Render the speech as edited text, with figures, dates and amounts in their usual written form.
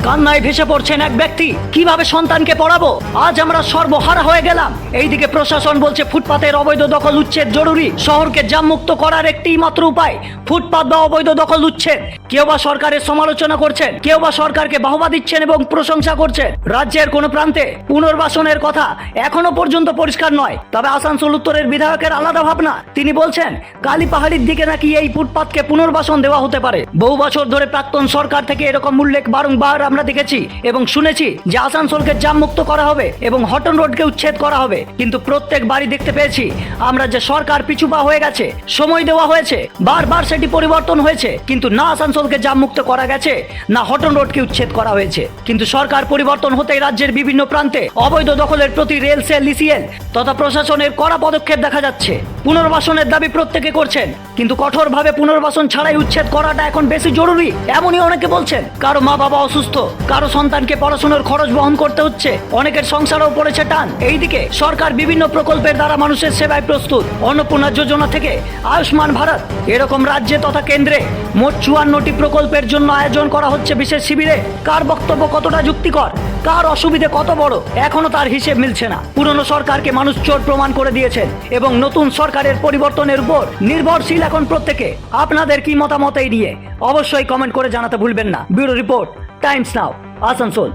কান্নায় ভেসে পড়ছেন এক ব্যক্তি, কিভাবে সন্তানকে পড়াবো, আজ আমরা সর্বহারা হয়ে গেলাম। এইদিকে প্রশাসন বলছে ফুটপাতের অবৈধ দখল উচ্ছেদ জরুরি, শহরকে জ্যামমুক্ত করার একটি মাত্র উপায় ফুটপাত বা অবৈধ দখল উচ্ছেদ। কেউ বা সরকারের সমালোচনা করছেন, কেউ বা সরকারকে বাহবা দিচ্ছেন এবং প্রশংসা করছেন। রাজ্যের কোনো প্রান্তে পুনর্বাসনের কথা এখনো পর্যন্ত পরিষ্কার নয়, তবে আসানসোল উত্তরের বিধায়কের আলাদা ভাবনা। তিনি বলছেন কালীপাহাড়ির দিকে নাকি এই ফুটপাতকে পুনর্বাসন দেওয়া হতে পারে। বহু বছর ধরে প্রাক্তন সরকার থেকে এরকম উল্লেখ বারংবার আমরা দেখেছি এবং শুনেছি যে আসানসোলকে জ্যামমুক্ত করা হবে এবং হটন রোডকে উচ্ছেদ করা হবে, কিন্তু প্রত্যেক বাড়ি দেখতে পেয়েছি আমরা যে সরকার পিছুপা হয়ে গেছে, সময় দেওয়া হয়েছে, বারবার সেটি পরিবর্তন হয়েছে, কিন্তু না আসানসোলকে জ্যামমুক্ত করা গেছে না হটন রোডকে উচ্ছেদ করা হয়েছে। কিন্তু সরকার পরিবর্তন হতেই রাজ্যের বিভিন্ন প্রান্তে অবৈধ দখলের প্রতি রেল সেল, লিসিএল তথা প্রশাসনের কড়া পদক্ষেপ দেখা যাচ্ছে। পুনর্বাসনের দাবি প্রত্যেকে করছেন, কিন্তু কঠোরভাবে পুনর্বাসন ছাড়াই উচ্ছেদ করাটা এখন বেশি জরুরি, এমনই অনেকে বলছেন। কারো মা বাবা অসুস্থ, কারো সন্তানকে পড়াশোনার খরচ বহন করতে হচ্ছে, অনেকের সংসারও পড়েছে টান। এইদিকে সরকার বিভিন্ন প্রকল্পের দ্বারা মানুষের সেবায় প্রস্তুত। অন্নপূর্ণা যোজনা থেকে আয়ুষ্মান ভারত, এরকম রাজ্যে তথা কেন্দ্রে মোট 54টি প্রকল্পের জন্য আয়োজন করা হচ্ছে বিশেষ শিবিরে। কার বক্তব্য কতটা যুক্তিকর, কার অসুবিধে কত বড়, এখনো তার হিসেব মিলছে না। পুরনো সরকারকে মানুষ চোর প্রমাণ করে দিয়েছেন এবং নতুন সরকারের পরিবর্তনের উপর নির্ভরশীল এখন প্রত্যেকে। আপনাদের কি মতামত এই নিয়ে অবশ্যই কমেন্ট করে জানাতে ভুলবেন না। ব্যুরো রিপোর্ট, টাইমস নাও, আসানসোল।